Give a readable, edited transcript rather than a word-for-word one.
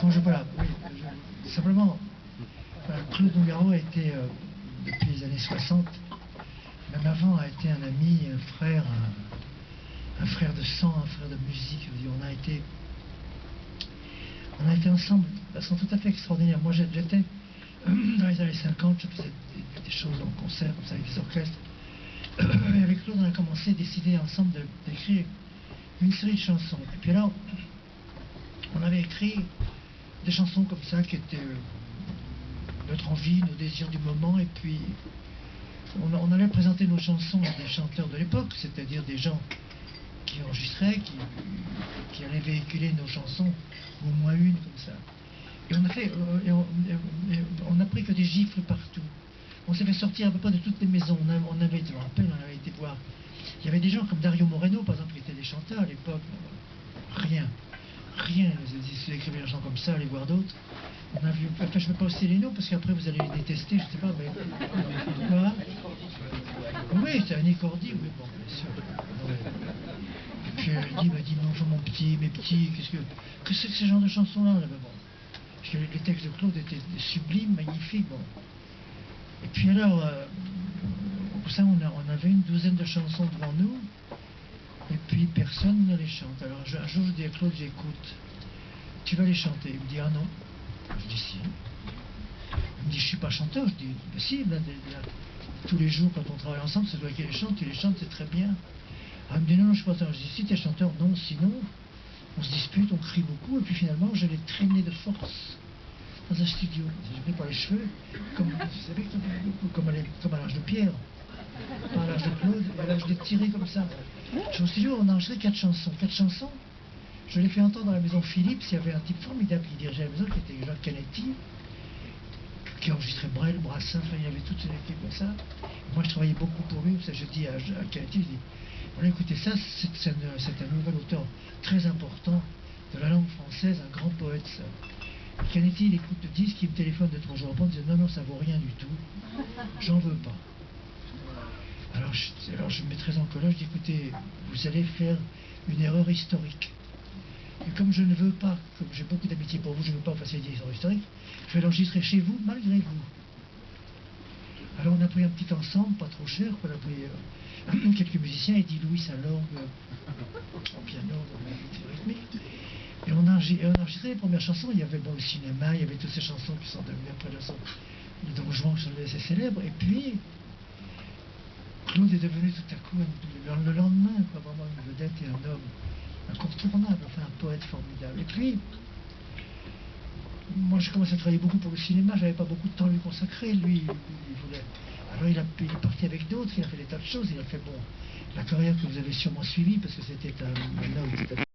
Voilà, oui, simplement, voilà, Claude Nougaro a été, depuis les années 60, même avant, a été un ami, un frère de sang, un frère de musique. Je veux dire, on a été ensemble de façon tout à fait extraordinaire. Moi, j'étais dans les années 50, je faisais des choses en concert, comme ça, avec des orchestres. Et avec Claude, on a commencé à décider ensemble d'écrire une série de chansons. Et puis alors, on avait écrit des chansons comme ça qui étaient notre envie, nos désirs du moment, et puis on allait présenter nos chansons à des chanteurs de l'époque, c'est-à-dire des gens qui enregistraient, qui allaient véhiculer nos chansons, ou au moins une comme ça. Et on a pris que des gifles partout. On s'est fait sortir à peu près de toutes les maisons. Je me rappelle, on avait été voir. Il y avait des gens comme Dario Moreno, par exemple, qui étaient des chanteurs à l'époque. Rien. Ils écrivaient des chansons comme ça, aller voir d'autres. On a vu, enfin, je ne vais pas citer les noms parce qu'après vous allez les détester, je ne sais pas, mais. Voilà. Oui, c'est Annie Cordy, oui, bon, bien sûr. Et puis elle m'a dit, mais enfin mon petit, mes petits, qu'est-ce que c'est que ce genre de chansons-là là, bon. Parce que les textes de Claude étaient sublimes, magnifiques, bon. Et puis alors, pour ça, on avait une douzaine de chansons devant nous, et puis personne ne les chante. Alors un jour, je dis à Claude, j'écoute, tu vas les chanter. Il me dit, ah non. Je dis, si. Il me dit, je suis pas chanteur. Je dis, bah, si, là, tous les jours, quand on travaille ensemble, c'est toi qui les chantes, tu les chantes, c'est très bien. Alors, il me dit, non, je suis pas chanteur. Je dis, si, tu es chanteur, non, sinon, on se dispute, on crie beaucoup, et puis finalement, je l'ai traîné de force dans un studio. J'ai pris par les cheveux, comme, vous savez, comme à l'âge de Pierre, pas à l'âge de Claude, et alors je l'ai tiré comme ça. Je suis au studio, on a enregistré 4 chansons. 4 chansons, je l'ai fait entendre dans la maison Philips. Il y avait un type formidable qui dirigeait la maison, qui était Jacques Canetti, qui enregistrait Brel, Brassens, enfin, il y avait toute une équipe comme ça. Moi, je travaillais beaucoup pour lui, ça, je dis à Canetti, je dis, voilà, écoutez, ça, c'est un nouvel auteur très important de la langue française, un grand poète, ça. Canetti, il écoute le disque, il me téléphone de 3 jours après, il me dit non, ça vaut rien du tout, j'en veux pas. Alors je me mets très en colère, je dis écoutez, vous allez faire une erreur historique. Et comme je ne veux pas, comme j'ai beaucoup d'amitié pour vous, je ne veux pas passer des erreurs historiques, je vais l'enregistrer chez vous, malgré vous. Alors on a pris un petit ensemble, pas trop cher, on a pris quelques musiciens, Eddie Louis à l'orgue, au piano, dans la musique rythmique. Et on a enregistré les premières chansons. Il y avait le cinéma, il y avait toutes ces chansons qui sont devenues après les Don Juan qui sont devenues assez célèbres. Et puis, Claude est devenu tout à coup, le lendemain, quoi, vraiment une vedette et un homme incontournable, enfin un poète formidable. Et puis, moi j'ai commencé à travailler beaucoup pour le cinéma, j'avais pas beaucoup de temps à lui consacrer, lui, il voulait. Alors il est parti avec d'autres, il a fait des tas de choses, il a fait, bon, la carrière que vous avez sûrement suivie, parce que c'était un homme tout à fait